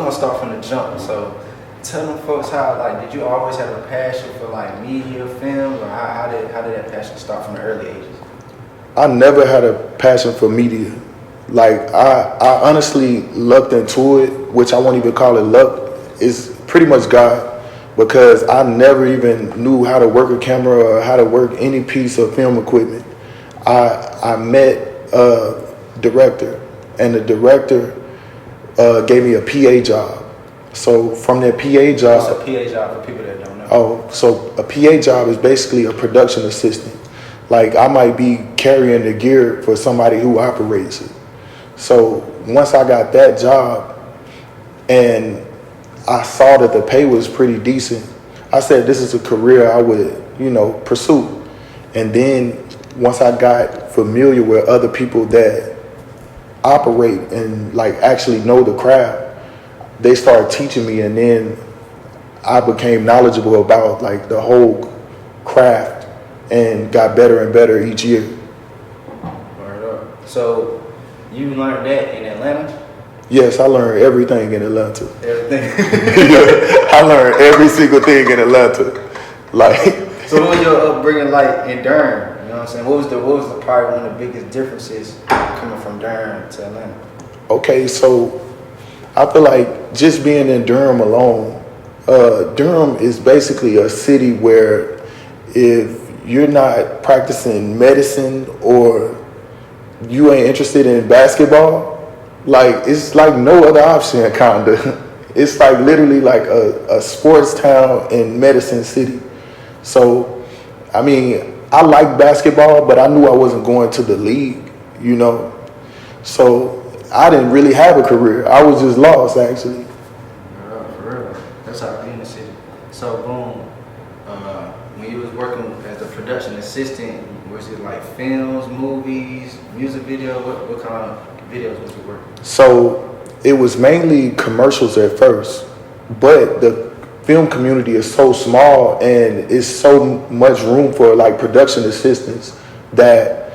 gonna start from the jump. So tell them folks how, like, did you always have a passion for like media, film, or how did that passion start from the early ages? I never had a passion for media. Like I honestly lucked into it, which I won't even call it luck. It's pretty much God, because I never even knew how to work a camera or how to work any piece of film equipment. I met a director, and the director gave me a PA job. So from that PA job... What's a PA job for people that don't know? Oh, so a PA job is basically a production assistant. Like, I might be carrying the gear for somebody who operates it. So once I got that job and I saw that the pay was pretty decent, I said this is a career I would, pursue. And then once I got familiar with other people that operate and like actually know the craft, they started teaching me, and then I became knowledgeable about like the whole craft and got better and better each year. Word up. So you learned that in Atlanta? Yes, I learned everything in Atlanta. Everything? I learned every single thing in Atlanta. Like. So what was your upbringing like in Durham? You know what I'm saying? What was the probably one of the biggest differences coming from Durham to Atlanta? Okay, so I feel like just being in Durham alone, Durham is basically a city where if you're not practicing medicine or you ain't interested in basketball, like it's like no other option, kinda. It's like literally like a sports town in Medicine City. So, I mean, I like basketball, but I knew I wasn't going to the league, So I didn't really have a career. I was just lost, actually. For real. That's how it be in the city. So, boom, when you was working as a production assistant, was it like films, movies, music video? What kind of videos was you working? So it was mainly commercials at first, but the film community is so small and it's so much room for like production assistants that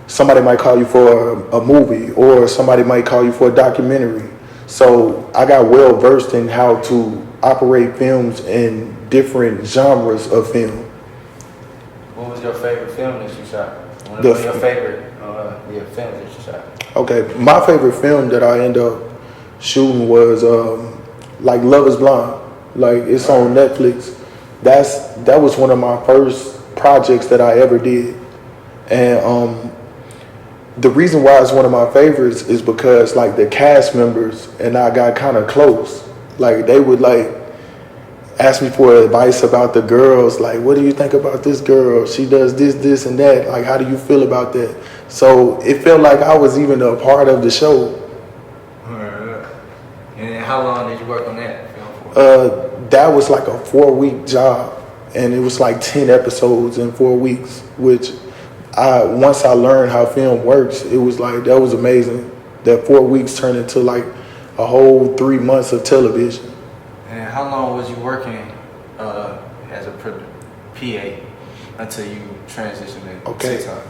somebody might call you for a movie or somebody might call you for a documentary. So I got well versed in how to operate films in different genres of film. What was your favorite film that you shot? One of your favorite films that you shot? Okay, my favorite film that I ended up shooting was like Love Is Blind. Like, it's on Netflix. That was one of my first projects that I ever did. And the reason why it's one of my favorites is because like the cast members and I got kind of close. Like they would like ask me for advice about the girls. Like, what do you think about this girl? She does this, this, and that. Like, how do you feel about that? So it felt like I was even a part of the show. And how long did you work on that film for? That was like a 4-week job, and it was like 10 episodes in 4 weeks, which once I learned how film works, it was like, that was amazing. That 4 weeks turned into like a whole 3 months of television. And how long was you working as a PA until you transitioned to TikTok?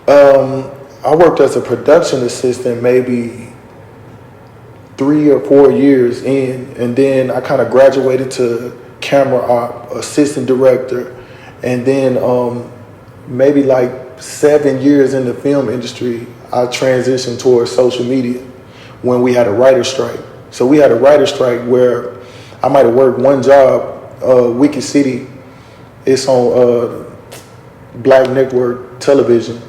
I worked as a production assistant maybe 3 or 4 years in, and then I kind of graduated to camera op, assistant director, and then maybe like 7 years in the film industry, I transitioned towards social media when we had a writer's strike. So we had a writer's strike where I might have worked one job, Wicked City. It's on Black Network Television.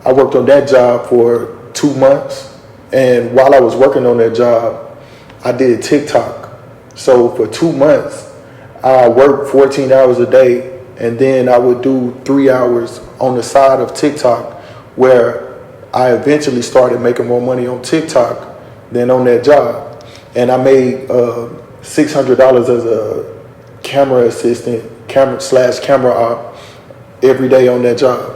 I worked on that job for 2 months. And while I was working on that job, I did TikTok. So for 2 months, I worked 14 hours a day. And then I would do 3 hours on the side of TikTok, where I eventually started making more money on TikTok than on that job. And I made $600 as a camera assistant, camera op every day on that job.